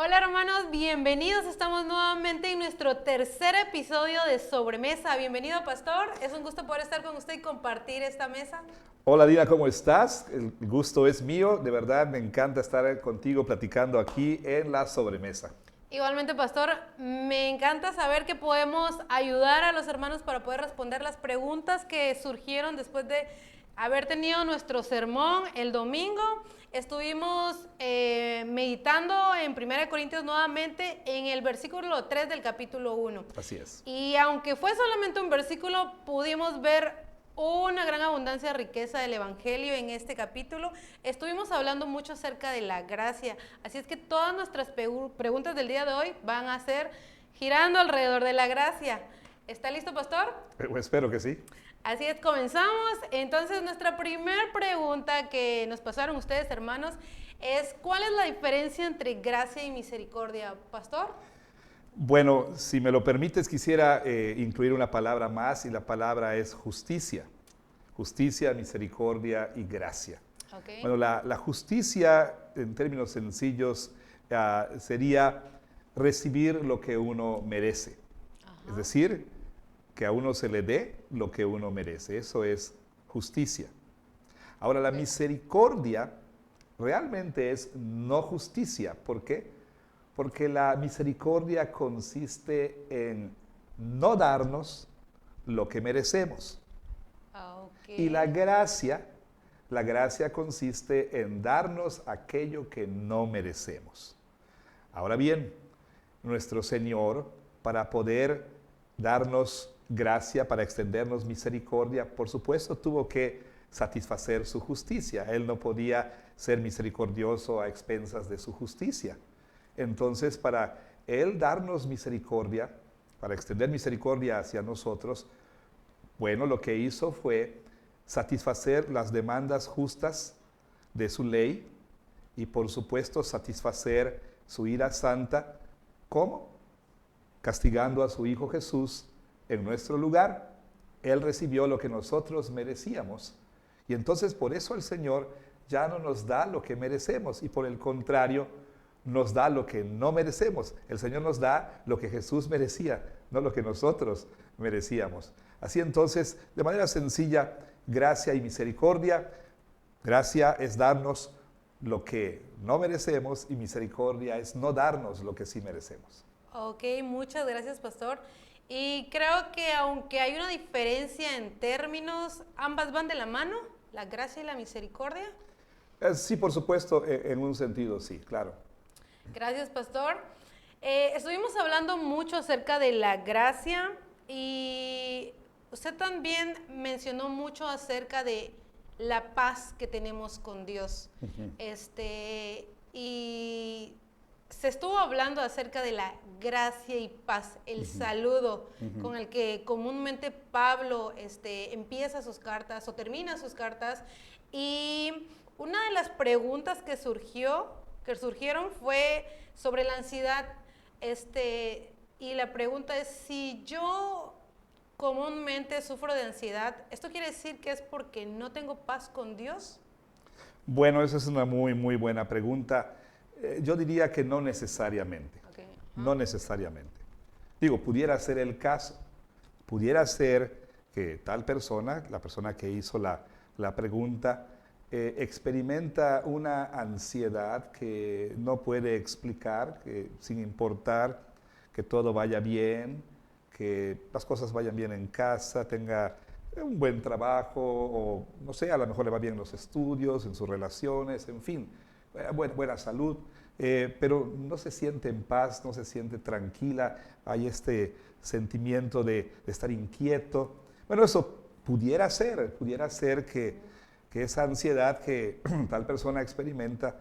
Hola hermanos, bienvenidos. Estamos nuevamente en nuestro tercer episodio de Sobremesa. Bienvenido, pastor. Es un gusto poder estar con usted y compartir esta mesa. Hola Dina, ¿cómo estás? El gusto es mío, de verdad me encanta estar contigo platicando aquí en la sobremesa. Igualmente, pastor, me encanta saber que podemos ayudar a los hermanos para poder responder las preguntas que surgieron después de haber tenido nuestro sermón el domingo. Estuvimos meditando en 1 Corintios nuevamente en el versículo 3 del capítulo 1. Así es. Y aunque fue solamente un versículo, pudimos ver una gran abundancia de riqueza del Evangelio en este capítulo. Estuvimos hablando mucho acerca de la gracia, así es que todas nuestras preguntas del día de hoy van a ser girando alrededor de la gracia. ¿Está listo, pastor? Espero que sí. Así es, comenzamos. Entonces, nuestra primera pregunta que nos pasaron ustedes, hermanos, es ¿cuál es la diferencia entre gracia y misericordia, pastor? Bueno, si me lo permites, quisiera incluir una palabra más y la palabra es justicia. Justicia, misericordia y gracia. Okay. Bueno, la justicia, en términos sencillos, sería recibir lo que uno merece. Ajá. Es decir, que a uno se le dé lo que uno merece. Eso es justicia. Ahora, la misericordia realmente es no justicia. ¿Por qué? Porque la misericordia consiste en no darnos lo que merecemos. Okay. Y la gracia consiste en darnos aquello que no merecemos. Ahora bien, nuestro Señor, para poder darnos gracia, para extendernos misericordia, por supuesto tuvo que satisfacer su justicia. Él no podía ser misericordioso a expensas de su justicia. Entonces, para Él darnos misericordia, para extender misericordia hacia nosotros, bueno, lo que hizo fue satisfacer las demandas justas de su ley y, por supuesto, satisfacer su ira santa. ¿Cómo? Castigando a su Hijo Jesús en nuestro lugar. Él recibió lo que nosotros merecíamos. Y entonces, por eso el Señor ya no nos da lo que merecemos y, por el contrario, nos da lo que no merecemos. El Señor nos da lo que Jesús merecía, no lo que nosotros merecíamos. Así entonces, de manera sencilla, gracia y misericordia. Gracia es darnos lo que no merecemos y misericordia es no darnos lo que sí merecemos. Ok, muchas gracias, pastor. Y creo que aunque hay una diferencia en términos, ambas van de la mano, la gracia y la misericordia. Sí, por supuesto, en un sentido sí, claro. Gracias, pastor. Estuvimos hablando mucho acerca de la gracia y usted también mencionó mucho acerca de la paz que tenemos con Dios. Y se estuvo hablando acerca de la gracia y paz, el saludo con el que comúnmente Pablo empieza sus cartas o termina sus cartas. Y una de las preguntas que surgieron fue sobre la ansiedad. Y la pregunta es, si yo comúnmente sufro de ansiedad, ¿esto quiere decir que es porque no tengo paz con Dios? Bueno, esa es una muy, muy buena pregunta. Yo diría que no necesariamente. Okay. No necesariamente. Digo, pudiera ser el caso. Pudiera ser que tal persona, la persona que hizo la pregunta, experimenta una ansiedad que no puede explicar, que sin importar que todo vaya bien, que las cosas vayan bien en casa, tenga un buen trabajo o no sé, a lo mejor le va bien en los estudios, en sus relaciones, en fin, buena salud, pero no se siente en paz, no se siente tranquila, hay este sentimiento de estar inquieto. Bueno, eso pudiera ser que esa ansiedad que tal persona experimenta,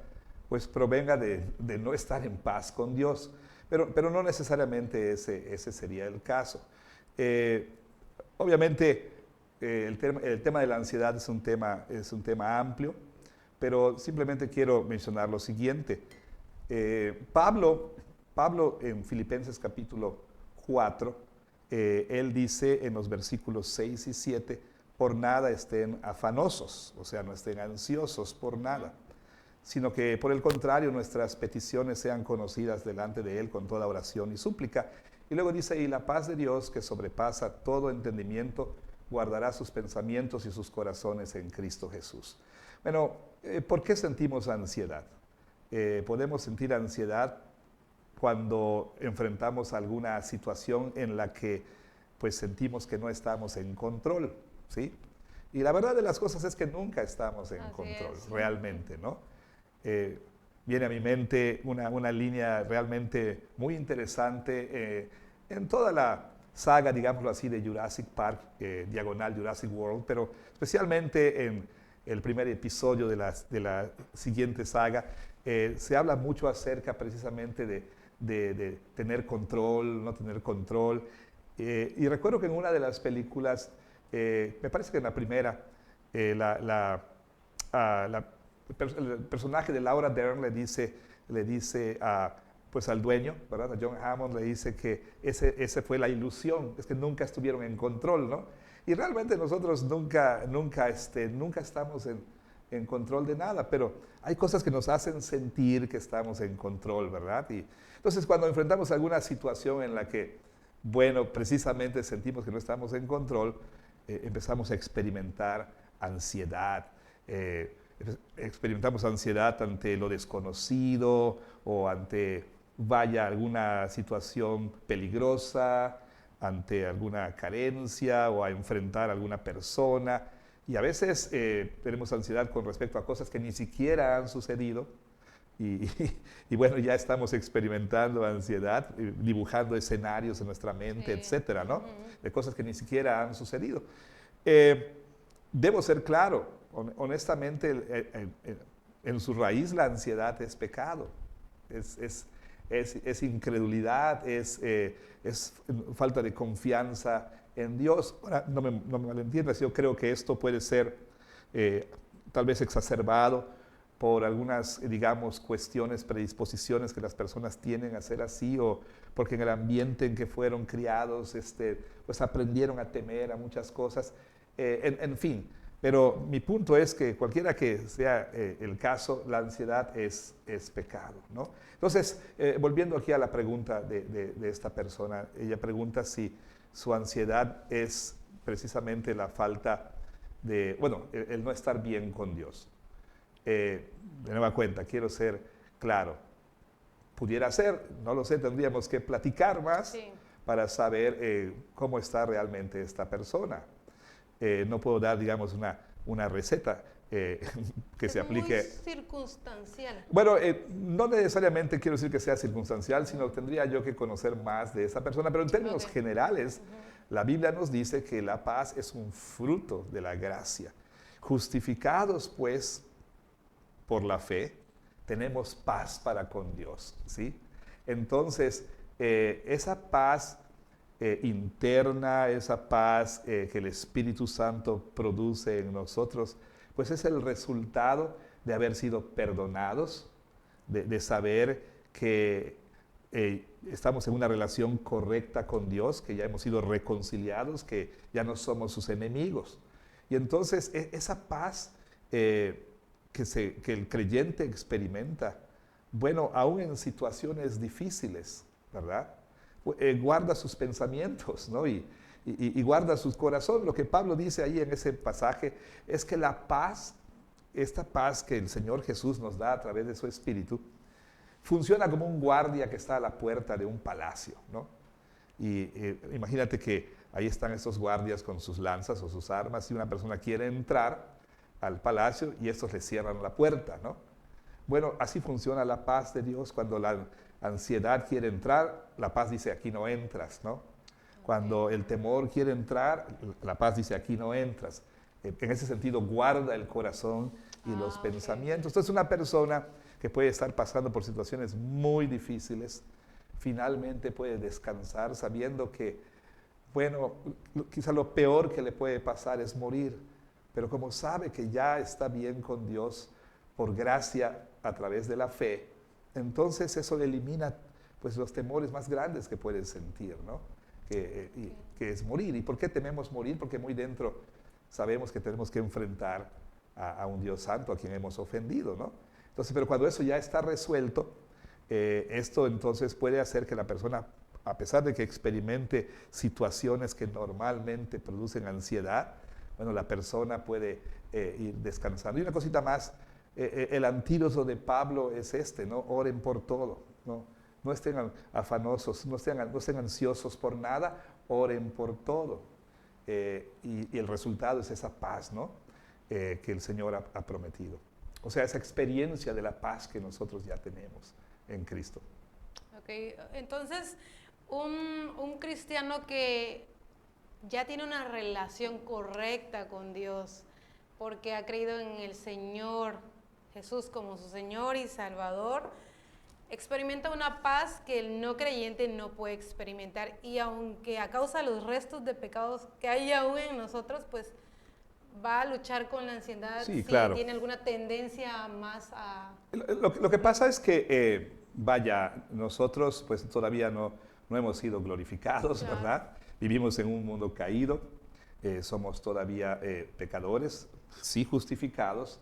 pues provenga de no estar en paz con Dios. Pero no necesariamente ese sería el caso. Obviamente, el tema de la ansiedad es un tema amplio, pero simplemente quiero mencionar lo siguiente. Pablo en Filipenses capítulo 4, él dice en los versículos 6 y 7, por nada estén afanosos, o sea, no estén ansiosos por nada, sino que por el contrario nuestras peticiones sean conocidas delante de Él con toda oración y súplica. Y luego dice, y la paz de Dios que sobrepasa todo entendimiento, guardará sus pensamientos y sus corazones en Cristo Jesús. Bueno, ¿por qué sentimos ansiedad? Podemos sentir ansiedad cuando enfrentamos alguna situación en la que pues sentimos que no estamos en control, ¿sí? Y la verdad de las cosas es que nunca estamos en control, realmente, ¿no? Viene a mi mente una línea realmente muy interesante en toda la saga, digámoslo así, de Jurassic Park, diagonal Jurassic World, pero especialmente en el primer episodio de la siguiente saga, se habla mucho acerca precisamente de tener control, no tener control. Y recuerdo que en una de las películas, me parece que en la primera, el personaje de Laura Dern le dice pues al dueño, ¿verdad? A John Hammond le dice que ese fue la ilusión, es que nunca estuvieron en control, ¿no? Y realmente nosotros nunca estamos en control de nada, pero hay cosas que nos hacen sentir que estamos en control, ¿verdad? Y entonces cuando enfrentamos alguna situación en la que, bueno, precisamente sentimos que no estamos en control, empezamos a experimentar ansiedad. Experimentamos ansiedad ante lo desconocido o ante, alguna situación peligrosa, ante alguna carencia o a enfrentar a alguna persona. Y a veces tenemos ansiedad con respecto a cosas que ni siquiera han sucedido. Y bueno, ya estamos experimentando ansiedad, dibujando escenarios en nuestra mente, etcétera, ¿no? De cosas que ni siquiera han sucedido. Debo ser claro, honestamente, en su raíz la ansiedad es pecado, es incredulidad, es falta de confianza en Dios. Ahora, no me malentiendas, yo creo que esto puede ser tal vez exacerbado por algunas, digamos, cuestiones, predisposiciones que las personas tienen a ser así, o porque en el ambiente en que fueron criados, pues aprendieron a temer a muchas cosas, en fin. Pero mi punto es que cualquiera que sea el caso, la ansiedad es pecado, ¿no? Entonces, volviendo aquí a la pregunta de esta persona, ella pregunta si su ansiedad es precisamente la falta de, bueno, el no estar bien con Dios. De nueva cuenta, quiero ser claro, pudiera ser, no lo sé, tendríamos que platicar más para saber cómo está realmente esta persona. No puedo dar, digamos, una receta que se aplique. Es muy circunstancial. Bueno, no necesariamente quiero decir que sea circunstancial, sino tendría yo que conocer más de esa persona, pero en términos generales, la Biblia nos dice que la paz es un fruto de la gracia. Justificados, pues, por la fe, tenemos paz para con Dios, ¿sí? Entonces, esa paz interna, esa paz que el Espíritu Santo produce en nosotros, pues es el resultado de haber sido perdonados, de saber que estamos en una relación correcta con Dios, que ya hemos sido reconciliados, que ya no somos sus enemigos. Y entonces esa paz que el creyente experimenta, bueno, aún en situaciones difíciles, ¿verdad? Guarda sus pensamientos, ¿no? Y guarda su corazón. Lo que Pablo dice ahí en ese pasaje es que la paz, esta paz que el Señor Jesús nos da a través de su Espíritu, funciona como un guardia que está a la puerta de un palacio, ¿no? Y imagínate que ahí están estos guardias con sus lanzas o sus armas y una persona quiere entrar al palacio y estos le cierran la puerta, ¿no? Bueno, así funciona la paz de Dios. Cuando la ansiedad quiere entrar, la paz dice aquí no entras, ¿no? Cuando el temor quiere entrar, la paz dice aquí no entras. En ese sentido, guarda el corazón y los pensamientos. Entonces, una persona que puede estar pasando por situaciones muy difíciles, finalmente puede descansar sabiendo que, bueno, quizá lo peor que le puede pasar es morir, pero como sabe que ya está bien con Dios por gracia a través de la fe, entonces eso elimina pues los temores más grandes que puede sentir, ¿no? Que es morir. ¿Y por qué tememos morir? Porque muy dentro sabemos que tenemos que enfrentar a un Dios santo a quien hemos ofendido, ¿no? Entonces, pero cuando eso ya está resuelto, esto entonces puede hacer que la persona, a pesar de que experimente situaciones que normalmente producen ansiedad, bueno, la persona puede ir descansando. Y una cosita más, el antídoto de Pablo es este, ¿no? Oren por todo, ¿no? No estén afanosos, no estén ansiosos por nada, oren por todo. Y el resultado es esa paz, ¿no? Que el Señor ha prometido. O sea, esa experiencia de la paz que nosotros ya tenemos en Cristo. Ok, entonces un cristiano que ya tiene una relación correcta con Dios, porque ha creído en el Señor Jesús como su Señor y Salvador, experimenta una paz que el no creyente no puede experimentar, y aunque a causa de los restos de pecados que hay aún en nosotros, pues va a luchar con la ansiedad, Sí, si claro. tiene alguna tendencia más a... Lo que pasa es que, vaya, nosotros pues todavía no hemos sido glorificados, Claro. ¿verdad? Vivimos en un mundo caído, somos todavía pecadores, sí justificados,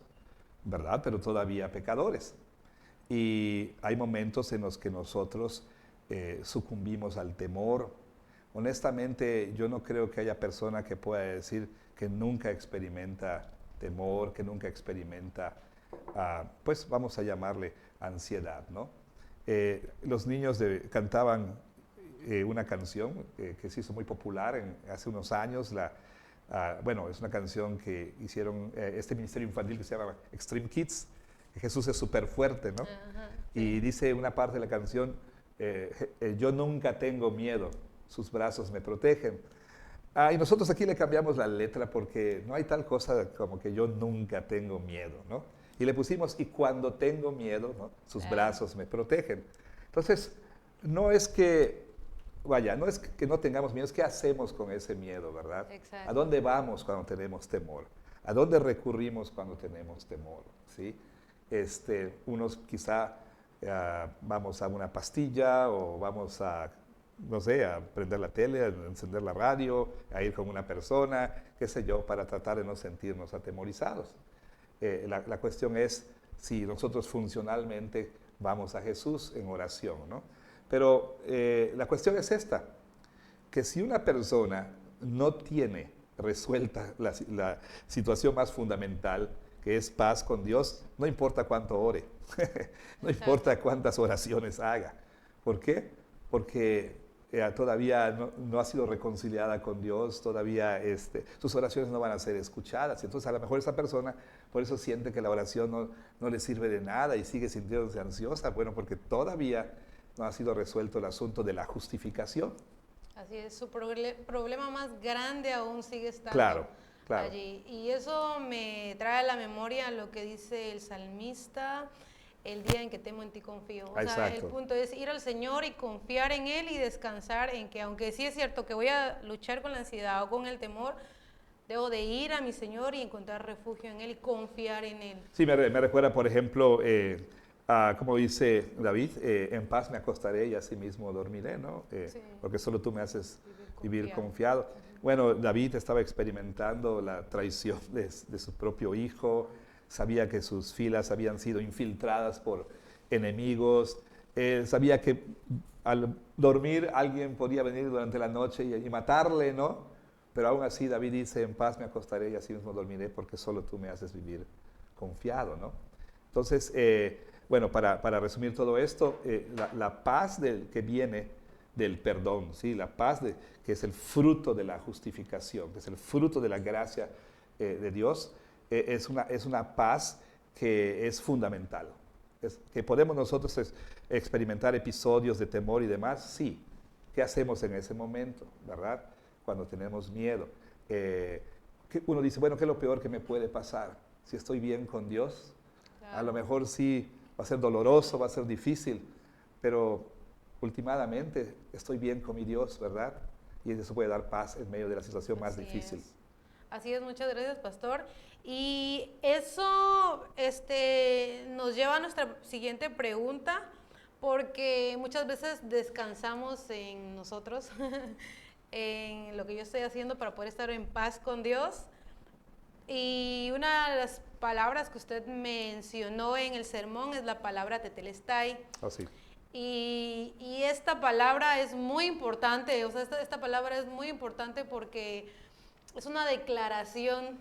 ¿verdad? Pero todavía pecadores. Y hay momentos en los que nosotros sucumbimos al temor. Honestamente, yo no creo que haya persona que pueda decir que nunca experimenta temor, que nunca experimenta, pues vamos a llamarle ansiedad, ¿no? Los niños cantaban una canción que se hizo muy popular hace unos años. Bueno, es una canción que hicieron este ministerio infantil que se llama Extreme Kids. Jesús es súper fuerte, ¿no? Ajá, Y sí. dice una parte de la canción, yo nunca tengo miedo, sus brazos me protegen. Y nosotros aquí le cambiamos la letra porque no hay tal cosa como que yo nunca tengo miedo, ¿no? Y le pusimos, y cuando tengo miedo, ¿no? Sus brazos me protegen. Entonces, no es que, vaya, no es que no tengamos miedo, es que hacemos con ese miedo, ¿verdad? Exacto. ¿A dónde vamos cuando tenemos temor? ¿A dónde recurrimos cuando tenemos temor? ¿Sí? Unos quizá vamos a una pastilla o vamos a, no sé, a prender la tele, a encender la radio, a ir con una persona, qué sé yo, para tratar de no sentirnos atemorizados. La cuestión es si nosotros funcionalmente vamos a Jesús en oración, ¿no? Pero la cuestión es esta, que si una persona no tiene resuelta la situación más fundamental, que es paz con Dios, no importa cuánto ore, no importa cuántas oraciones haga. ¿Por qué? Porque todavía no ha sido reconciliada con Dios, todavía sus oraciones no van a ser escuchadas. Entonces a lo mejor esa persona por eso siente que la oración no le sirve de nada y sigue sintiéndose ansiosa, bueno, porque todavía no ha sido resuelto el asunto de la justificación. Así es, su problema más grande aún sigue estando Claro, claro. allí. Y eso me trae a la memoria lo que dice el salmista, el día en que temo en ti confío. O sea, Exacto. el punto es ir al Señor y confiar en Él y descansar en que, aunque sí es cierto que voy a luchar con la ansiedad o con el temor, debo de ir a mi Señor y encontrar refugio en Él y confiar en Él. Sí, me recuerda, por ejemplo, como dice David, en paz me acostaré y así mismo dormiré, ¿no? Sí. Porque solo tú me haces vivir confiado. confiado. Bueno, David estaba experimentando la traición de su propio hijo, sabía que sus filas habían sido infiltradas por enemigos, sabía que al dormir alguien podía venir durante la noche y matarle, ¿no? Pero aún así David dice, en paz me acostaré y así mismo dormiré porque solo tú me haces vivir confiado, ¿no? Entonces, bueno, para resumir todo esto, la paz que viene del perdón, ¿sí? La paz que es el fruto de la justificación, que es el fruto de la gracia de Dios, es una paz que es fundamental. Que podemos nosotros experimentar episodios de temor y demás, sí. ¿Qué hacemos en ese momento, verdad? Cuando tenemos miedo. Uno dice, bueno, ¿qué es lo peor que me puede pasar? Si estoy bien con Dios, a lo mejor sí va a ser doloroso, va a ser difícil, pero últimamente estoy bien con mi Dios, ¿verdad? Y eso puede dar paz en medio de la situación más difícil. Así es, muchas gracias, pastor. Y eso nos lleva a nuestra siguiente pregunta, porque muchas veces descansamos en nosotros, en lo que yo estoy haciendo para poder estar en paz con Dios. Y una de las palabras que usted mencionó en el sermón es la palabra tetelestai. Oh, sí. Y esta palabra es muy importante, o sea, esta palabra es muy importante porque es una declaración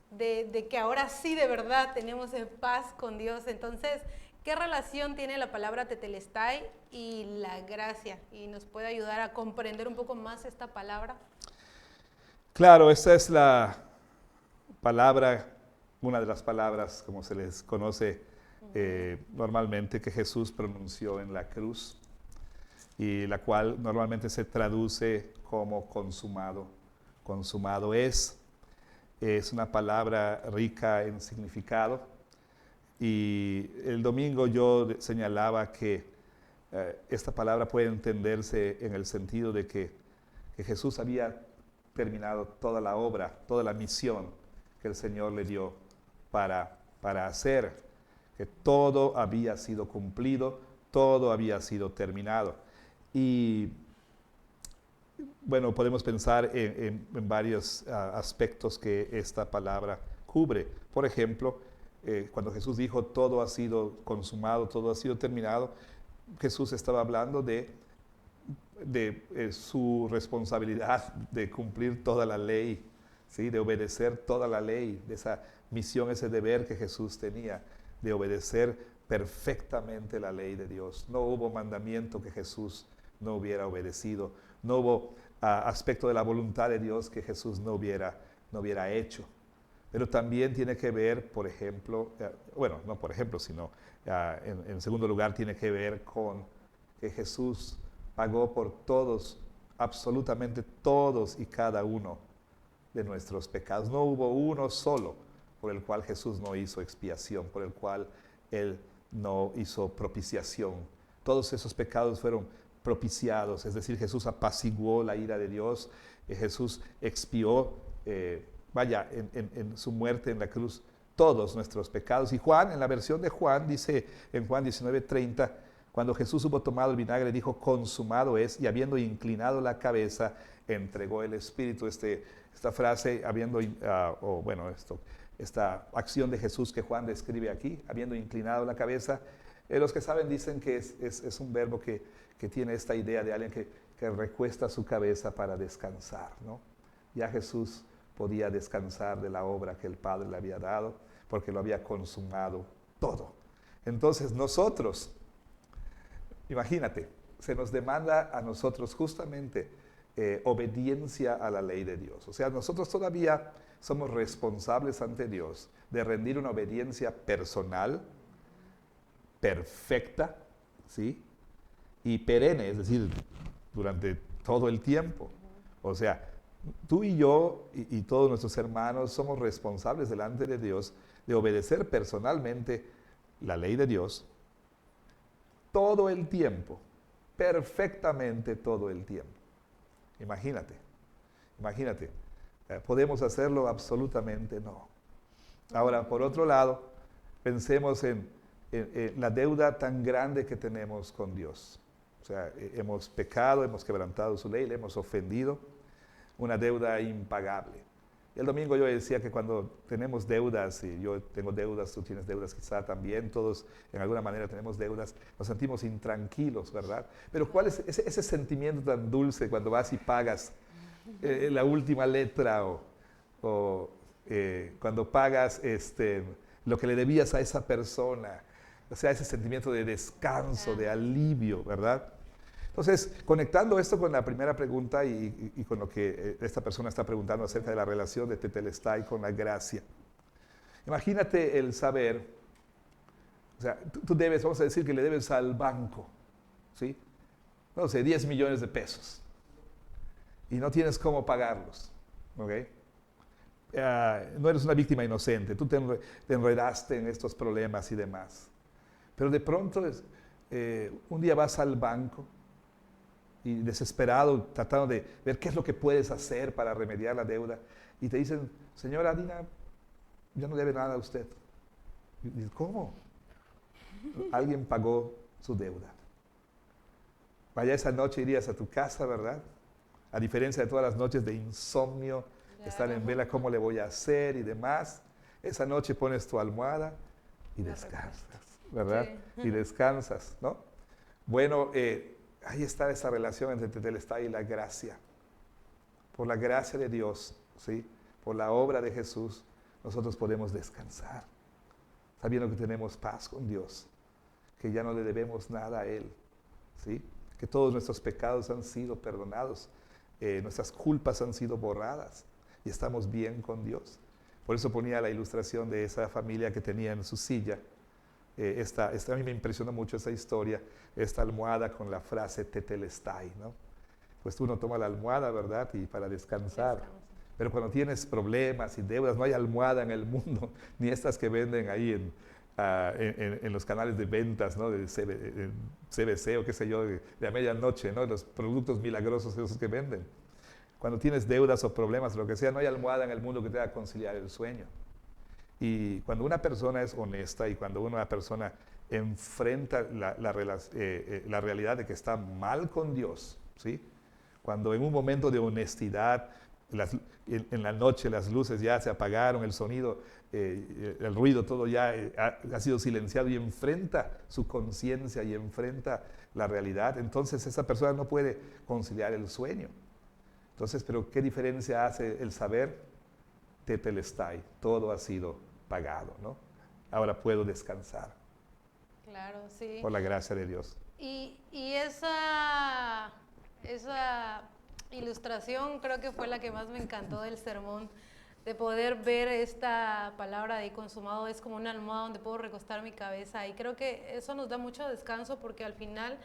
de que ahora sí de verdad tenemos paz con Dios. Entonces, ¿qué relación tiene la palabra tetelestai y la gracia? Y nos puede ayudar a comprender un poco más esta palabra. Claro, esta es la palabra, una de las palabras, como se les conoce normalmente, que Jesús pronunció en la cruz y la cual normalmente se traduce como consumado. Consumado es una palabra rica en significado y el domingo yo señalaba que esta palabra puede entenderse en el sentido de que Jesús había terminado toda la obra, toda la misión que el Señor le dio para hacer, que todo había sido cumplido, todo había sido terminado. Y bueno, podemos pensar en varios aspectos que esta palabra cubre. Por ejemplo, cuando Jesús dijo todo ha sido consumado, todo ha sido terminado, Jesús estaba hablando de su responsabilidad de cumplir toda la ley, ¿sí? De obedecer toda la ley, de esa misión, ese deber que Jesús tenía, de obedecer perfectamente la ley de Dios. No hubo mandamiento que Jesús no hubiera obedecido, no hubo aspecto de la voluntad de Dios que Jesús no hubiera hecho. Pero también tiene que ver, por ejemplo, bueno, no por ejemplo, sino en segundo lugar tiene que ver con que Jesús pagó por todos, absolutamente todos y cada uno de nuestros pecados. No hubo uno solo por el cual Jesús no hizo expiación, por el cual Él no hizo propiciación. Todos esos pecados fueron propiciados, es decir, Jesús apaciguó la ira de Dios, Jesús expió, en su muerte en la cruz, todos nuestros pecados. Y Juan, en la versión de Juan, dice en Juan 19:30, cuando Jesús hubo tomado el vinagre, dijo, consumado es, y habiendo inclinado la cabeza, entregó el Espíritu. Esta frase, esta acción de Jesús que Juan describe aquí, habiendo inclinado la cabeza, los que saben dicen que es un verbo que tiene esta idea de alguien que recuesta su cabeza para descansar, ¿no? Ya Jesús podía descansar de la obra que el Padre le había dado, porque lo había consumado todo. Entonces nosotros, imagínate, se nos demanda a nosotros justamente obediencia a la ley de Dios. O sea, nosotros todavía somos responsables ante Dios de rendir una obediencia personal, perfecta, ¿sí? Y perenne, es decir, durante todo el tiempo. O sea, tú y yo y todos nuestros hermanos somos responsables delante de Dios de obedecer personalmente la ley de Dios todo el tiempo, perfectamente todo el tiempo. Imagínate, ¿podemos hacerlo? Absolutamente no. Ahora, por otro lado, pensemos en la deuda tan grande que tenemos con Dios. O sea, hemos pecado, hemos quebrantado su ley, le hemos ofendido, una deuda impagable. Y el domingo yo decía que cuando tenemos deudas, y yo tengo deudas, tú tienes deudas quizá también, todos en alguna manera tenemos deudas, nos sentimos intranquilos, ¿verdad? Pero ¿cuál es ese sentimiento tan dulce cuando vas y pagas la última letra o cuando pagas lo que le debías a esa persona? O sea, ese sentimiento de descanso, de alivio, ¿verdad? Entonces, conectando esto con la primera pregunta y con lo que esta persona está preguntando acerca de la relación de tetelestai con la gracia. Imagínate el saber, o sea, tú debes, vamos a decir que le debes al banco, ¿sí? No sé, 10 millones de pesos. Y no tienes cómo pagarlos, ¿ok? No eres una víctima inocente, tú te enredaste en estos problemas y demás. Pero de pronto, un día vas al banco y desesperado, tratando de ver qué es lo que puedes hacer para remediar la deuda, y te dicen, señora Dina, ya no debe nada a usted. Y dices, ¿cómo? Alguien pagó su deuda. Vaya, esa noche irías a tu casa, ¿verdad? A diferencia de todas las noches de insomnio, estar en vela, ¿cómo le voy a hacer y demás? Esa noche pones tu almohada y descansas, ¿verdad? Sí. Y descansas, ¿no? Bueno, ahí está esa relación entre Tetelestai y la gracia. Por la gracia de Dios, ¿sí? Por la obra de Jesús, nosotros podemos descansar, sabiendo que tenemos paz con Dios, que ya no le debemos nada a Él, ¿sí? Que todos nuestros pecados han sido perdonados, nuestras culpas han sido borradas y estamos bien con Dios. Por eso ponía la ilustración de esa familia que tenía en su silla. A mí me impresionó mucho esa historia, esta almohada con la frase Tetelestai, ¿no? Pues tú no tomas la almohada, ¿verdad? Y para descansar. Pero cuando tienes problemas y deudas, no hay almohada en el mundo, ni estas que venden ahí en los canales de ventas, ¿no? De CBC o qué sé yo, de a medianoche, ¿no? Los productos milagrosos esos que venden. Cuando tienes deudas o problemas, lo que sea, no hay almohada en el mundo que te haga conciliar el sueño. Y cuando una persona es honesta y cuando una persona enfrenta la realidad de que está mal con Dios, ¿sí? Cuando en un momento de honestidad, en la noche las luces ya se apagaron, el sonido, el ruido, todo ya ha sido silenciado y enfrenta su conciencia y enfrenta la realidad, entonces esa persona no puede conciliar el sueño. Entonces, pero ¿qué diferencia hace el saber? Tetelestai, todo ha sido pagado, ¿no? Ahora puedo descansar. Claro, sí. Por la gracia de Dios. Y esa ilustración creo que fue la que más me encantó del sermón, de poder ver esta palabra de consumado es como una almohada donde puedo recostar mi cabeza, y creo que eso nos da mucho descanso porque al final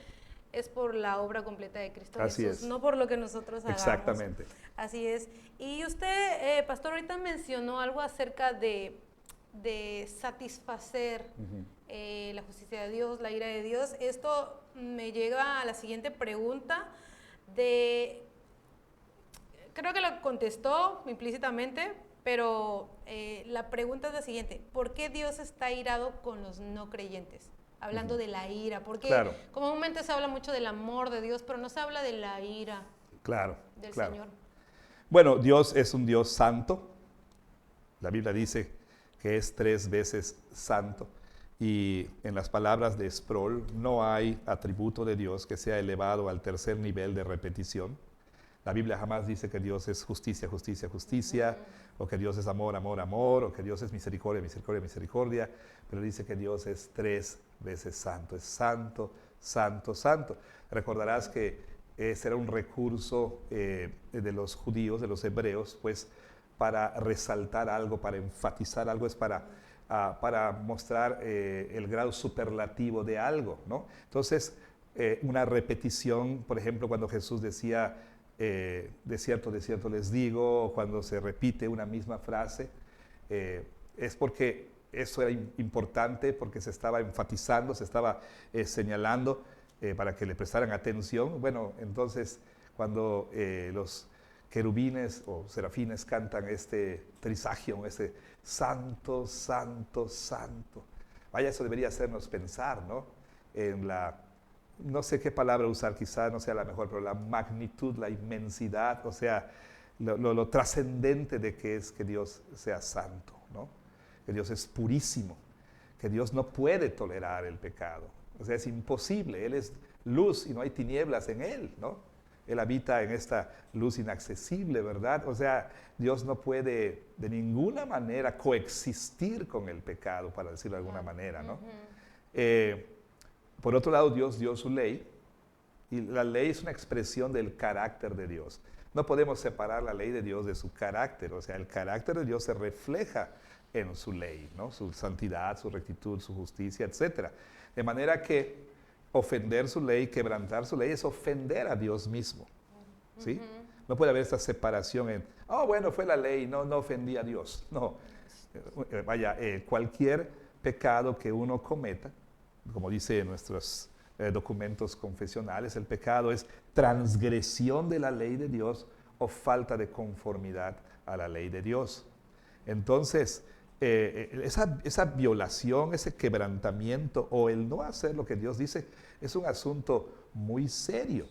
es por la obra completa de Cristo Jesús, no por lo que nosotros hagamos. Exactamente. Así es. Y usted, pastor, ahorita mencionó algo acerca de satisfacer la justicia de Dios, la ira de Dios. Esto me lleva a la siguiente pregunta creo que lo contestó implícitamente, pero la pregunta es la siguiente: ¿por qué Dios está airado con los no creyentes? Hablando de la ira, porque comúnmente se habla mucho del amor de Dios, pero no se habla de la ira del Señor. Bueno, Dios es un Dios santo. La Biblia dice que es 3 veces santo. Y en las palabras de Sproul, no hay atributo de Dios que sea elevado al tercer nivel de repetición. La Biblia jamás dice que Dios es justicia, justicia, justicia, o que Dios es amor, amor, amor, o que Dios es misericordia, misericordia, misericordia, pero dice que Dios es 3 veces santo, es santo, santo, santo. Recordarás que ese era un recurso de los judíos, de los hebreos, pues para resaltar algo, para enfatizar algo, es para mostrar el grado superlativo de algo, ¿no? Entonces, una repetición, por ejemplo, cuando Jesús decía, de cierto les digo, o cuando se repite una misma frase, es porque eso era importante, porque se estaba enfatizando, se estaba señalando para que le prestaran atención. Bueno, entonces, cuando los querubines o serafines cantan este trisagion, este santo, santo, santo. Vaya, eso debería hacernos pensar, ¿no? En no sé qué palabra usar, quizá no sea la mejor, pero la magnitud, la inmensidad, o sea, lo trascendente de que es que Dios sea santo, ¿no? Que Dios es purísimo, que Dios no puede tolerar el pecado. O sea, es imposible. Él es luz y no hay tinieblas en Él, ¿no? Él habita en esta luz inaccesible, ¿verdad? O sea, Dios no puede de ninguna manera coexistir con el pecado, para decirlo de alguna manera, ¿no? Por otro lado, Dios dio su ley, y la ley es una expresión del carácter de Dios. No podemos separar la ley de Dios de su carácter, o sea, el carácter de Dios se refleja en su ley, ¿no? Su santidad, su rectitud, su justicia, etc. De manera que ofender su ley, quebrantar su ley, es ofender a Dios mismo, ¿sí? No puede haber esta separación en, bueno, fue la ley, no ofendí a Dios. No, vaya, cualquier pecado que uno cometa, como dice en nuestros documentos confesionales, el pecado es transgresión de la ley de Dios o falta de conformidad a la ley de Dios. Entonces, esa violación, ese quebrantamiento o el no hacer lo que Dios dice es un asunto muy serio.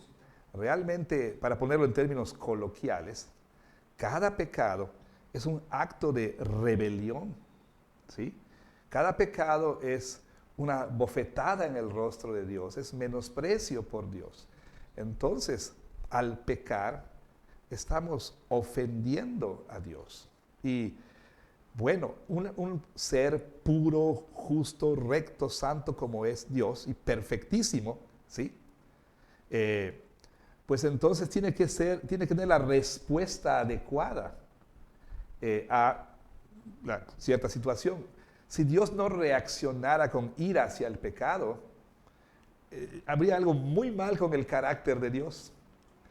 Realmente, para ponerlo en términos coloquiales, cada pecado es un acto de rebelión, ¿sí? Cada pecado es una bofetada en el rostro de Dios, es menosprecio por Dios. Entonces, al pecar, estamos ofendiendo a Dios. Y bueno, un ser puro, justo, recto, santo como es Dios y perfectísimo, ¿sí? Pues entonces tiene que tener la respuesta adecuada a cierta situación. Si Dios no reaccionara con ira hacia el pecado, habría algo muy mal con el carácter de Dios.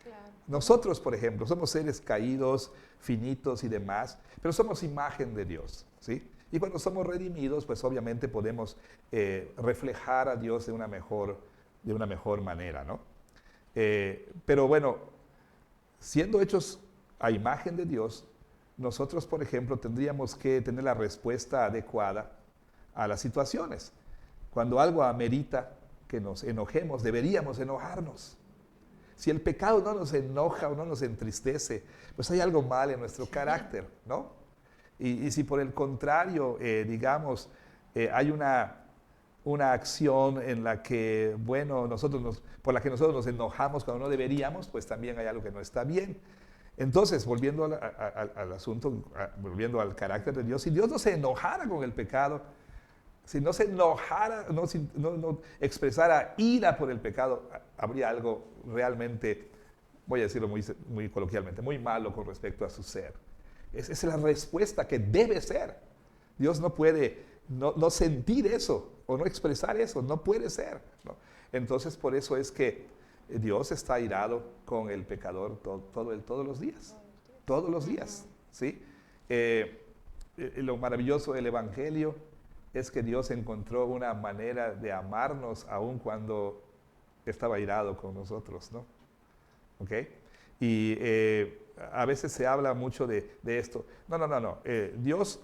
Claro. Nosotros, por ejemplo, somos seres caídos, finitos y demás, pero somos imagen de Dios, ¿sí? Y cuando somos redimidos, pues obviamente podemos reflejar a Dios de una mejor manera, ¿no? Pero bueno, siendo hechos a imagen de Dios, nosotros, por ejemplo, tendríamos que tener la respuesta adecuada a las situaciones. Cuando algo amerita que nos enojemos, deberíamos enojarnos. Si el pecado no nos enoja o no nos entristece, pues hay algo mal en nuestro carácter, ¿no? Y si por el contrario, digamos, hay una acción en la que, bueno, por la que nosotros nos enojamos cuando no deberíamos, pues también hay algo que no está bien. Entonces, volviendo al asunto, volviendo al carácter de Dios, si Dios no se enojara con el pecado, si no se enojara, no expresara ira por el pecado, habría algo realmente, voy a decirlo muy coloquialmente, muy malo con respecto a su ser. Esa es la respuesta que debe ser. Dios no puede no sentir eso o no expresar eso, no puede ser, ¿no? Entonces, por eso es que Dios está airado con el pecador todos los días, ¿sí? Lo maravilloso del Evangelio es que Dios encontró una manera de amarnos aun cuando estaba airado con nosotros, ¿no? ¿Ok? Y a veces se habla mucho de esto. No. Dios,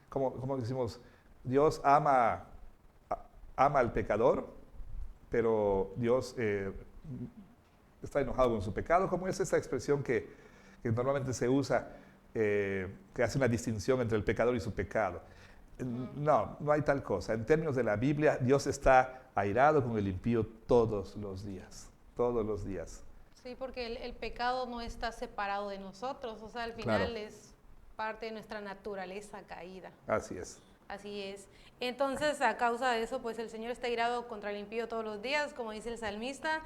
como decimos, Dios ama al pecador, pero Dios está enojado con su pecado. ¿Cómo es esa expresión que normalmente se usa, que hace una distinción entre el pecador y su pecado? No hay tal cosa. En términos de la Biblia, Dios está airado con el impío todos los días. Sí, porque el pecado no está separado de nosotros, o sea, al final Claro. es parte de nuestra naturaleza caída. Así es. Así es. Entonces, a causa de eso, pues el Señor está airado contra el impío todos los días, como dice el salmista,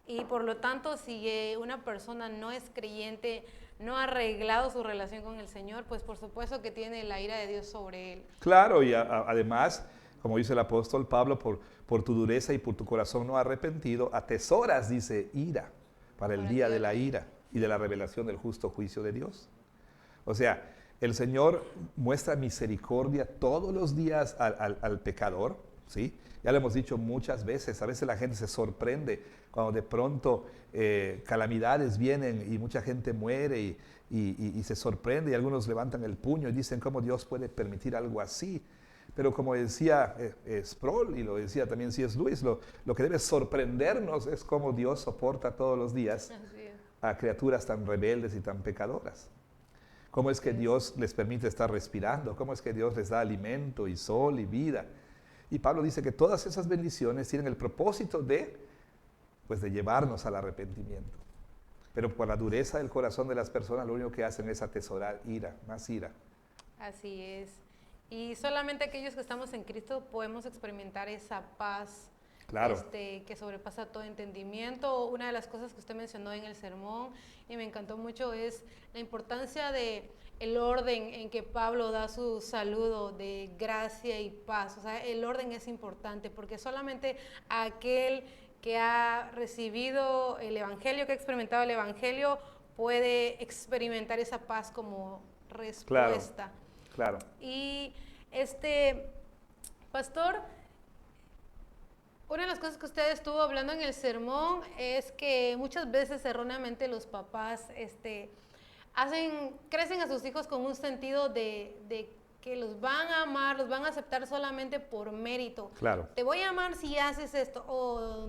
y por lo tanto, si una persona no es creyente, no ha arreglado su relación con el Señor, pues por supuesto que tiene la ira de Dios sobre él. Claro, y además, como dice el apóstol Pablo, por tu dureza y por tu corazón no arrepentido, atesoras, dice, ira, para el día de la ira y de la revelación del justo juicio de Dios. O sea, el Señor muestra misericordia todos los días al pecador, ¿sí? Ya lo hemos dicho muchas veces, a veces la gente se sorprende cuando de pronto calamidades vienen y mucha gente muere y se sorprende y algunos levantan el puño y dicen cómo Dios puede permitir algo así. Pero como decía Sproul y lo decía también C.S. Lewis, lo que debe sorprendernos es cómo Dios soporta todos los días a criaturas tan rebeldes y tan pecadoras. ¿Cómo es que Dios les permite estar respirando? ¿Cómo es que Dios les da alimento y sol y vida? Y Pablo dice que todas esas bendiciones tienen el propósito de llevarnos al arrepentimiento. Pero por la dureza del corazón de las personas, lo único que hacen es atesorar ira, más ira. Así es. Y solamente aquellos que estamos en Cristo podemos experimentar esa paz. Claro. Que sobrepasa todo entendimiento. Una de las cosas que usted mencionó en el sermón y me encantó mucho es la importancia de el orden en que Pablo da su saludo de gracia y paz. O sea, el orden es importante porque solamente aquel que ha recibido el Evangelio, que ha experimentado el Evangelio, puede experimentar esa paz como respuesta. Claro. Y pastor, una de las cosas que usted estuvo hablando en el sermón es que muchas veces erróneamente los papás crecen a sus hijos con un sentido de que los van a amar, los van a aceptar solamente por mérito. Claro. Te voy a amar si haces esto. O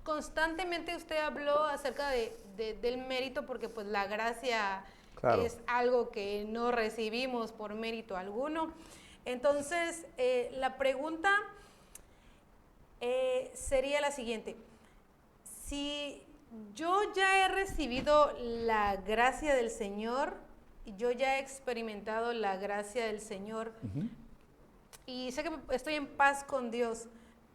constantemente usted habló acerca del mérito porque pues la gracia Claro. es algo que no recibimos por mérito alguno. Entonces, la pregunta sería la siguiente. Si yo ya he recibido la gracia del Señor, yo ya he experimentado la gracia del Señor, y sé que estoy en paz con Dios,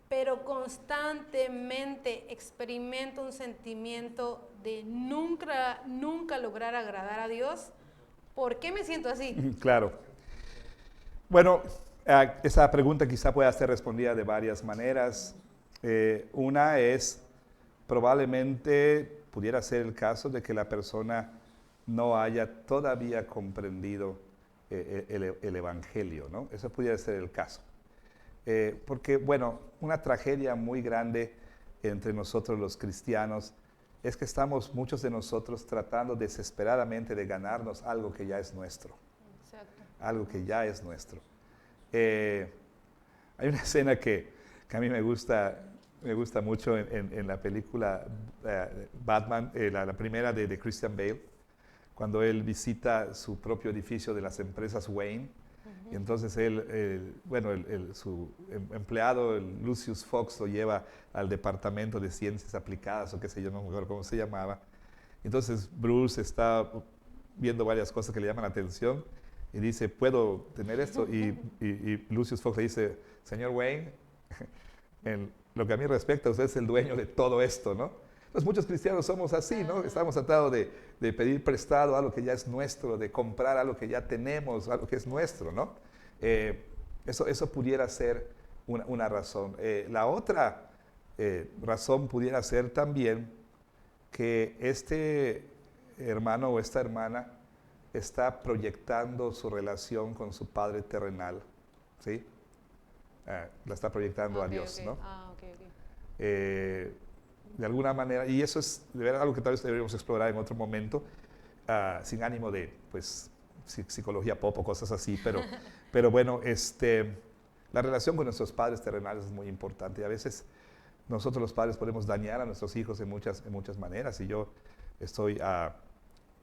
pero constantemente experimento un sentimiento de nunca lograr agradar a Dios, ¿por qué me siento así? Claro. Bueno, esa pregunta quizá pueda ser respondida de varias maneras. Una es, probablemente pudiera ser el caso de que la persona no haya todavía comprendido el Evangelio, ¿no? Eso pudiera ser el caso. Porque, bueno, una tragedia muy grande entre nosotros los cristianos es que estamos muchos de nosotros tratando desesperadamente de ganarnos algo que ya es nuestro. Exacto. Algo que ya es nuestro. Hay una escena que a mí me gusta mucho en la película Batman, la primera de Christian Bale, cuando él visita su propio edificio de las empresas Wayne. Y entonces su empleado, el Lucius Fox, lo lleva al departamento de ciencias aplicadas, o qué sé yo, no me acuerdo cómo se llamaba. Entonces Bruce está viendo varias cosas que le llaman la atención y dice, ¿puedo tener esto? Y Lucius Fox le dice, señor Wayne, en lo que a mí respecta, usted es el dueño de todo esto, ¿no? Entonces muchos cristianos somos así, ¿no? Estamos tratando de pedir prestado algo que ya es nuestro, de comprar algo que ya tenemos, algo que es nuestro, ¿no? Eso pudiera ser una razón. La otra razón pudiera ser también que este hermano o esta hermana está proyectando su relación con su padre terrenal, ¿sí? La está proyectando a Dios, ¿no? De alguna manera, y eso es de verdad algo que tal vez deberíamos explorar en otro momento, sin ánimo de, pues, psicología pop o cosas así, pero bueno, la relación con nuestros padres terrenales es muy importante, y a veces nosotros los padres podemos dañar a nuestros hijos en muchas maneras, y yo estoy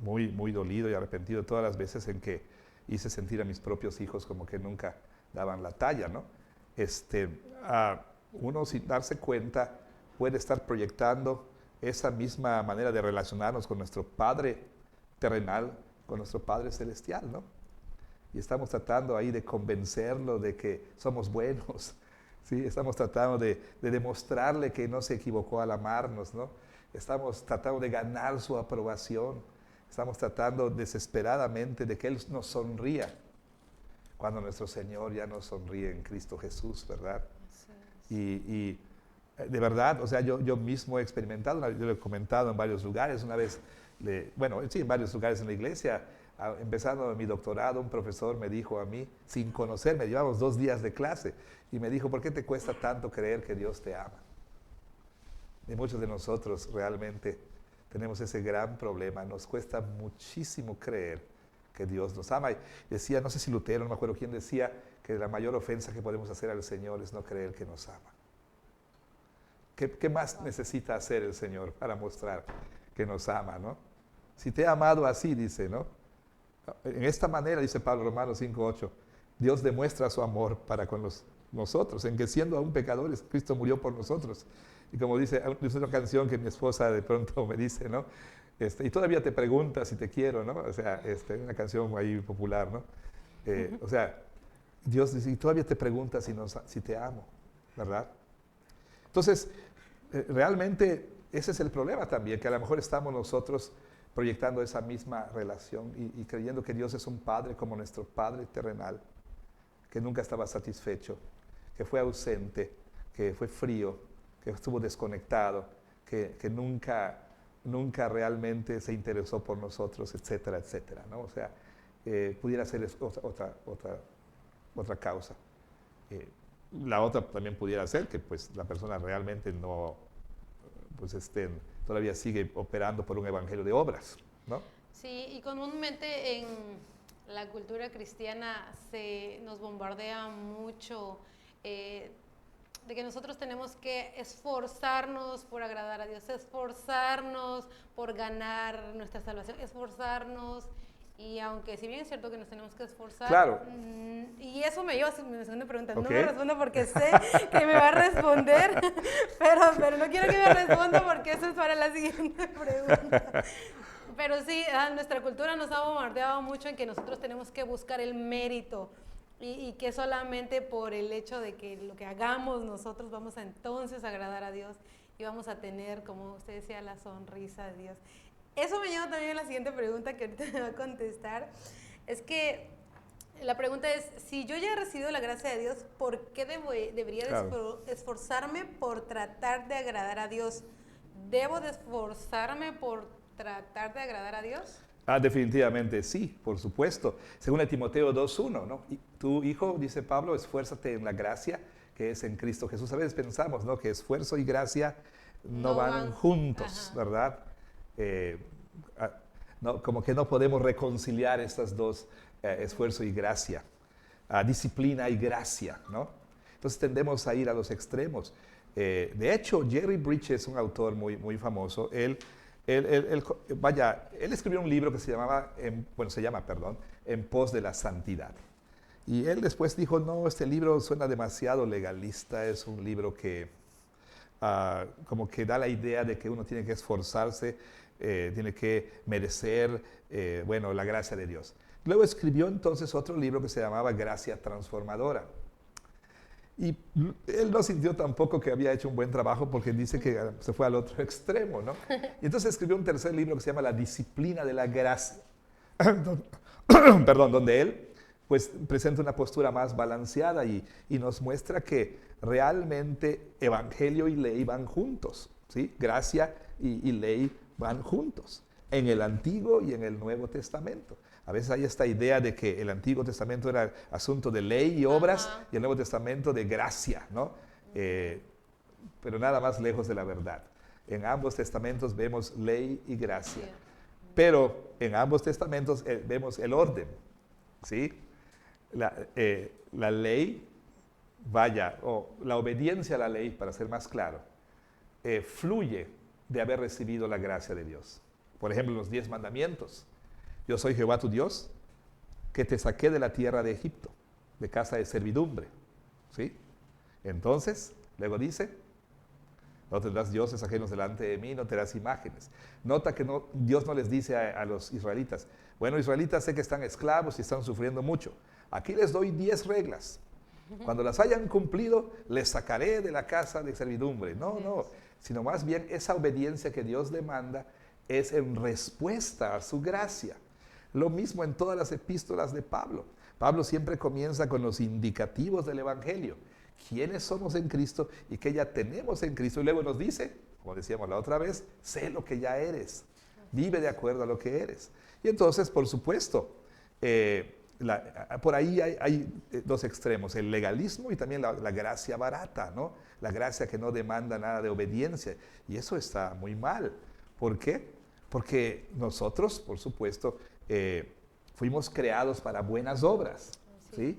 muy dolido y arrepentido todas las veces en que hice sentir a mis propios hijos como que nunca daban la talla, ¿no? Uno sin darse cuenta puede estar proyectando esa misma manera de relacionarnos con nuestro Padre terrenal, con nuestro Padre celestial, ¿no? Y estamos tratando ahí de convencerlo de que somos buenos, ¿sí? Estamos tratando de demostrarle que no se equivocó al amarnos, ¿no? Estamos tratando de ganar su aprobación, estamos tratando desesperadamente de que Él nos sonría, cuando nuestro Señor ya nos sonríe en Cristo Jesús, ¿verdad? Y de verdad, o sea, yo mismo he experimentado, yo lo he comentado en varios lugares, una vez, en varios lugares en la iglesia, empezando mi doctorado, un profesor me dijo a mí, sin conocerme, llevamos 2 días de clase, y me dijo, ¿por qué te cuesta tanto creer que Dios te ama? Y muchos de nosotros realmente tenemos ese gran problema, nos cuesta muchísimo creer que Dios nos ama. Y decía, no sé si Lutero, no me acuerdo quién decía, que la mayor ofensa que podemos hacer al Señor es no creer que nos ama. ¿Qué más necesita hacer el Señor para mostrar que nos ama, no? Si te ha amado así, dice, ¿no? En esta manera, dice Pablo, Romanos 5:8, Dios demuestra su amor para con nosotros, en que siendo aún pecadores, Cristo murió por nosotros. Y como dice, es una canción que mi esposa de pronto me dice, ¿no? Y todavía te preguntas si te quiero, ¿no? O sea, una canción ahí popular, ¿no? O sea, Dios dice, y todavía te preguntas si te amo, ¿verdad? Entonces, realmente ese es el problema también, que a lo mejor estamos nosotros proyectando esa misma relación y creyendo que Dios es un Padre como nuestro Padre terrenal, que nunca estaba satisfecho, que fue ausente, que fue frío, que estuvo desconectado, que nunca realmente se interesó por nosotros, etcétera, etcétera, ¿no? O sea, pudiera ser otra causa. La otra también pudiera ser que pues la persona realmente no, pues todavía sigue operando por un evangelio de obras, ¿no? Sí, y comúnmente en la cultura cristiana nos bombardea mucho de que nosotros tenemos que esforzarnos por agradar a Dios, esforzarnos por ganar nuestra salvación, esforzarnos. Y aunque si bien es cierto que nos tenemos que esforzar, Claro. Y eso me lleva a mi segunda pregunta. Ok. No me respondo porque sé que me va a responder, pero no quiero que me responda porque eso es para la siguiente pregunta. Pero sí, nuestra cultura nos ha bombardeado mucho en que nosotros tenemos que buscar el mérito y que solamente por el hecho de que lo que hagamos nosotros vamos a entonces agradar a Dios y vamos a tener, como usted decía, la sonrisa de Dios. Eso me lleva también a la siguiente pregunta que ahorita me va a contestar. Es que la pregunta es, si yo ya he recibido la gracia de Dios, ¿por qué debería Claro. esforzarme por tratar de agradar a Dios? ¿Debo de esforzarme por tratar de agradar a Dios? Definitivamente sí, por supuesto. Según el Timoteo 2:1, ¿no? Y tu hijo, dice Pablo, esfuérzate en la gracia que es en Cristo Jesús. A veces pensamos, ¿no?, que esfuerzo y gracia no No van van, juntos, ajá. ¿verdad? Eh, ah, no, como que no podemos reconciliar estas dos, esfuerzo y gracia, disciplina y gracia, ¿no? Entonces tendemos a ir a los extremos. De hecho, Jerry Bridges, un autor muy famoso, él escribió un libro que se llamaba, se llama, perdón, En pos de la santidad. Y él después dijo, no, este libro suena demasiado legalista, es un libro que como que da la idea de que uno tiene que esforzarse, tiene que merecer, la gracia de Dios. Luego escribió entonces otro libro que se llamaba Gracia Transformadora. Y él no sintió tampoco que había hecho un buen trabajo porque dice que se fue al otro extremo, ¿no? Y entonces escribió un tercer libro que se llama La disciplina de la gracia. Perdón, donde él pues presenta una postura más balanceada y nos muestra que realmente evangelio y ley van juntos, ¿sí? Gracia y ley van juntos, en el Antiguo y en el Nuevo Testamento. A veces hay esta idea de que el Antiguo Testamento era asunto de ley y obras, Ajá. y el Nuevo Testamento de gracia, ¿no? Pero nada más lejos de la verdad. En ambos testamentos vemos ley y gracia, Sí. pero en ambos testamentos vemos el orden, ¿sí? La ley, o la obediencia a la ley, para ser más claro, fluye de haber recibido la gracia de Dios. Por ejemplo, los 10 mandamientos. Yo soy Jehová tu Dios, que te saqué de la tierra de Egipto, de casa de servidumbre. ¿Sí? Entonces, luego dice, no tendrás dioses ajenos delante de mí, no te harás imágenes. Nota que Dios no les dice a los israelitas, bueno, israelitas, sé que están esclavos y están sufriendo mucho. Aquí les doy 10 reglas. Cuando las hayan cumplido, les sacaré de la casa de servidumbre. No, sino más bien esa obediencia que Dios demanda es en respuesta a su gracia. Lo mismo en todas las epístolas de Pablo. Pablo siempre comienza con los indicativos del Evangelio. ¿Quiénes somos en Cristo y qué ya tenemos en Cristo? Y luego nos dice, como decíamos la otra vez, sé lo que ya eres. Vive de acuerdo a lo que eres. Y entonces, por supuesto, por ahí hay dos extremos, el legalismo y también la gracia barata, ¿no? La gracia que no demanda nada de obediencia. Y eso está muy mal. ¿Por qué? Porque nosotros, por supuesto, fuimos creados para buenas obras, ¿sí?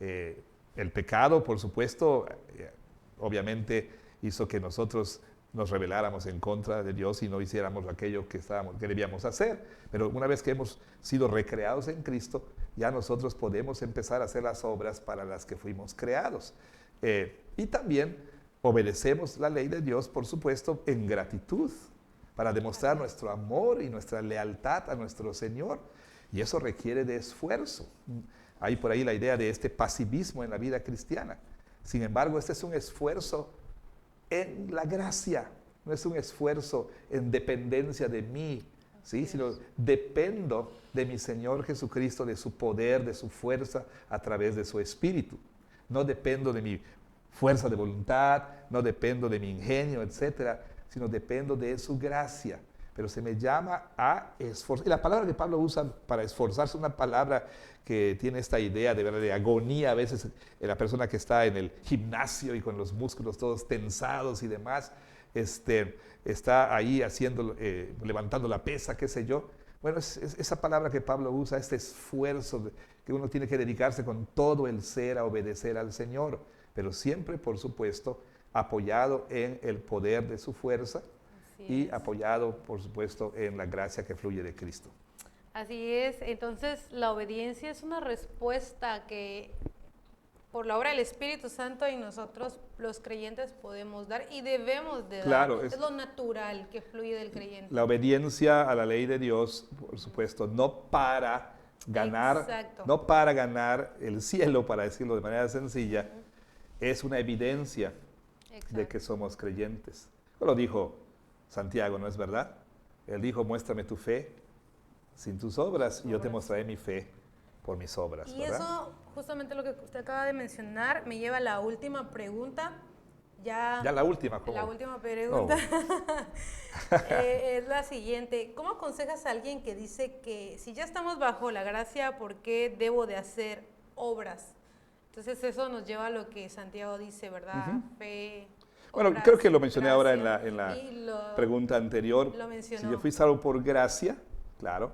El pecado, por supuesto, obviamente hizo que nosotros nos rebeláramos en contra de Dios y no hiciéramos aquello que debíamos hacer. Pero una vez que hemos sido recreados en Cristo, ya nosotros podemos empezar a hacer las obras para las que fuimos creados. Y también obedecemos la ley de Dios, por supuesto, en gratitud, para demostrar nuestro amor y nuestra lealtad a nuestro Señor. Y eso requiere de esfuerzo. Hay por ahí la idea de este pasivismo en la vida cristiana. Sin embargo, este es un esfuerzo en la gracia, no es un esfuerzo en dependencia de mí, ¿sí? Sino dependo de mi Señor Jesucristo, de su poder, de su fuerza a través de su Espíritu. No dependo de mi fuerza de voluntad, no dependo de mi ingenio, etcétera, sino dependo de su gracia. Pero se me llama a esforzar. Y la palabra que Pablo usa para esforzarse es una palabra que tiene esta idea de agonía. A veces la persona que está en el gimnasio y con los músculos todos tensados y demás, está ahí levantando la pesa, qué sé yo. Bueno, es esa palabra que Pablo usa, este esfuerzo que uno tiene que dedicarse con todo el ser a obedecer al Señor, pero siempre, por supuesto, apoyado en el poder de su fuerza y apoyado, por supuesto, en la gracia que fluye de Cristo. Así es, entonces la obediencia es una respuesta que por la obra del Espíritu Santo y nosotros los creyentes podemos dar y debemos de dar. Claro, Es lo natural que fluye del creyente. la obediencia a la ley de Dios, por supuesto, no para ganar, Exacto. no para ganar el cielo, para decirlo de manera sencilla, es una evidencia de que somos creyentes. Lo dijo Santiago, ¿no es verdad? Él dijo, muéstrame tu fe sin tus obras y yo te mostraré mi fe por mis obras. Y ¿verdad? eso, justamente lo que usted acaba de mencionar, me lleva a la última pregunta. Ya la última, ¿cómo? La última pregunta es la siguiente. ¿Cómo aconsejas a alguien que dice que si ya estamos bajo la gracia, ¿por qué debo de hacer obras? Entonces eso nos lleva a lo que Santiago dice, ¿verdad? Fe, bueno, obras, creo que lo mencioné ahora en la y pregunta anterior. lo mencionó. Si yo fui salvo por gracia, claro.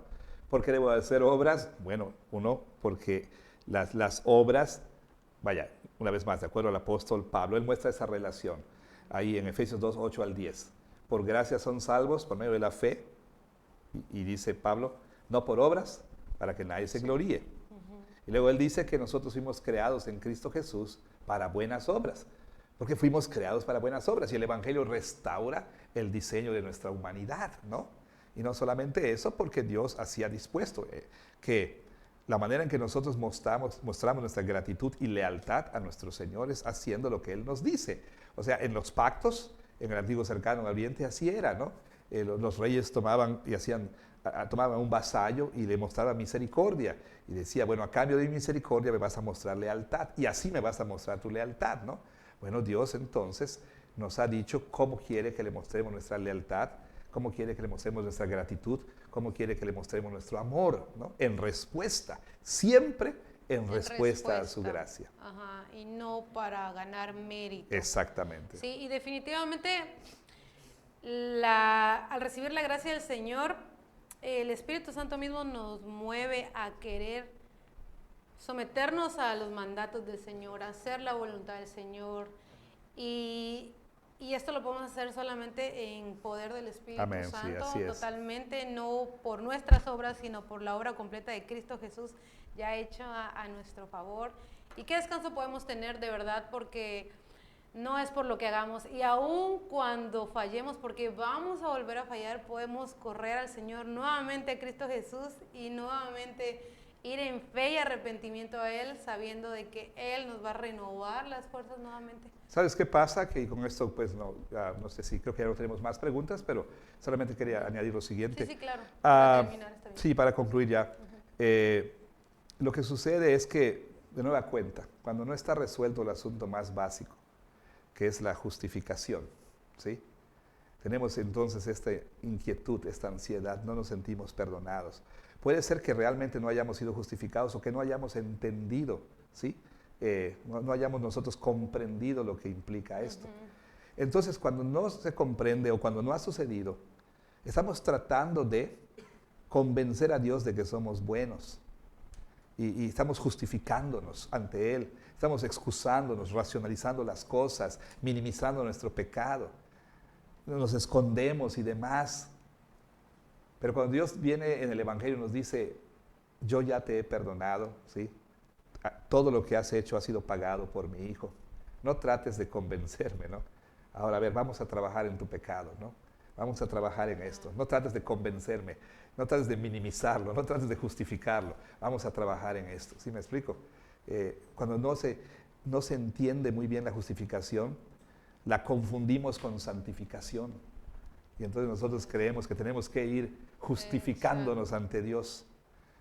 ¿Por qué debo hacer obras? Bueno, uno, porque las obras, vaya, una vez más, de acuerdo al apóstol Pablo, él muestra esa relación ahí en Efesios 2, 8 al 10. Por gracia son salvos por medio de la fe, y dice Pablo, no por obras, para que nadie se gloríe. Y luego él dice que nosotros fuimos creados en Cristo Jesús para buenas obras, porque fuimos creados para buenas obras y el Evangelio restaura el diseño de nuestra humanidad, ¿no? Y no solamente eso, porque Dios así ha dispuesto que la manera en que nosotros mostramos nuestra gratitud y lealtad a nuestro Señor es haciendo lo que Él nos dice. O sea, en los pactos, en el antiguo cercano al Oriente, así era, ¿no? Los reyes tomaban un vasallo y le mostraban misericordia. Y decía, bueno, a cambio de mi misericordia me vas a mostrar lealtad. Y así me vas a mostrar tu lealtad, ¿no? Bueno, Dios entonces nos ha dicho cómo quiere que le mostremos nuestra lealtad, cómo quiere que le mostremos nuestra gratitud, cómo quiere que le mostremos nuestro amor, ¿no? En respuesta, siempre en respuesta a su gracia. Ajá, y no para ganar mérito. Exactamente. Sí, y definitivamente al recibir la gracia del Señor, el Espíritu Santo mismo nos mueve a querer someternos a los mandatos del Señor, a hacer la voluntad del Señor. Y esto lo podemos hacer solamente en poder del Espíritu Santo, sí, así es. totalmente, no por nuestras obras, sino por la obra completa de Cristo Jesús ya hecha a nuestro favor. Y qué descanso podemos tener de verdad, porque no es por lo que hagamos, y aun cuando fallemos, porque vamos a volver a fallar, podemos correr al Señor nuevamente, a Cristo Jesús, y nuevamente ir en fe y arrepentimiento a Él, sabiendo de que Él nos va a renovar las fuerzas nuevamente. ¿Sabes qué pasa? Que con esto, pues no sé si creo que ya no tenemos más preguntas, pero solamente quería añadir lo siguiente. Sí, claro. Para terminar, está bien. Sí, para concluir ya. Lo que sucede es que, de nueva cuenta, cuando no está resuelto el asunto más básico, que es la justificación, ¿sí? Tenemos entonces esta inquietud, esta ansiedad, no nos sentimos perdonados. Puede ser que realmente no hayamos sido justificados o que no hayamos entendido, ¿sí? No hayamos nosotros comprendido lo que implica esto. Entonces, cuando no se comprende o cuando no ha sucedido, estamos tratando de convencer a Dios de que somos buenos y estamos justificándonos ante Él, estamos excusándonos, racionalizando las cosas, minimizando nuestro pecado, nos escondemos y demás. Pero cuando Dios viene en el Evangelio y nos dice, yo ya te he perdonado, ¿sí? Todo lo que has hecho ha sido pagado por mi Hijo. No trates de convencerme, ¿no? Ahora, a ver, vamos a trabajar en tu pecado, ¿no? Vamos a trabajar en esto. No trates de convencerme, no trates de minimizarlo, no trates de justificarlo. Vamos a trabajar en esto. ¿Sí me explico? Cuando no se entiende muy bien la justificación, la confundimos con santificación. Y entonces nosotros creemos que tenemos que ir justificándonos ante Dios.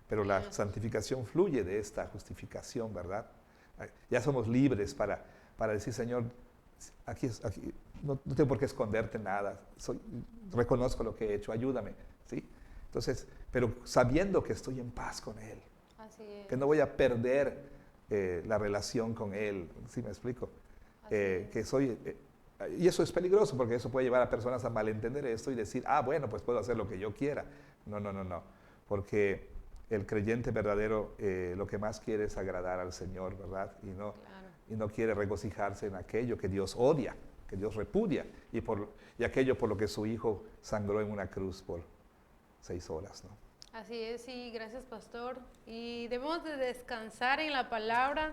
Pero la santificación fluye de esta justificación, ¿verdad? Ya somos libres para decir, Señor, aquí no tengo por qué esconderte nada. Reconozco lo que he hecho, ayúdame, ¿sí? Entonces, pero sabiendo que estoy en paz con Él. Así es. Que no voy a perder la relación con Él, ¿sí me explico? Que soy... y eso es peligroso porque eso puede llevar a personas a malentender esto y decir, bueno, pues puedo hacer lo que yo quiera. No. Porque el creyente verdadero lo que más quiere es agradar al Señor, ¿verdad? Y no quiere regocijarse en aquello que Dios odia, que Dios repudia, y aquello por lo que su Hijo sangró en una cruz por 6 horas, ¿no? Así es, sí, gracias pastor. Y debemos de descansar en la palabra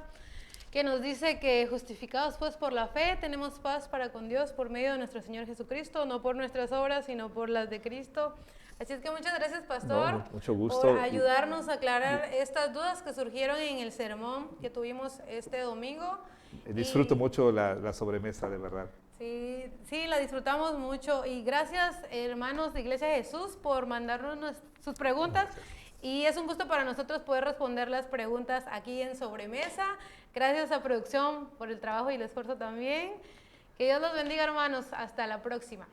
que nos dice que justificados pues por la fe tenemos paz para con Dios por medio de nuestro Señor Jesucristo, no por nuestras obras, sino por las de Cristo. Así es que muchas gracias pastor Mucho gusto. por ayudarnos a aclarar estas dudas que surgieron en el sermón que tuvimos este domingo. Disfruto mucho la sobremesa, de verdad. Sí, sí, la disfrutamos mucho y gracias hermanos de Iglesia de Jesús por mandarnos sus preguntas y es un gusto para nosotros poder responder las preguntas aquí en Sobremesa. Gracias a producción por el trabajo y el esfuerzo también. Que Dios los bendiga hermanos, hasta la próxima.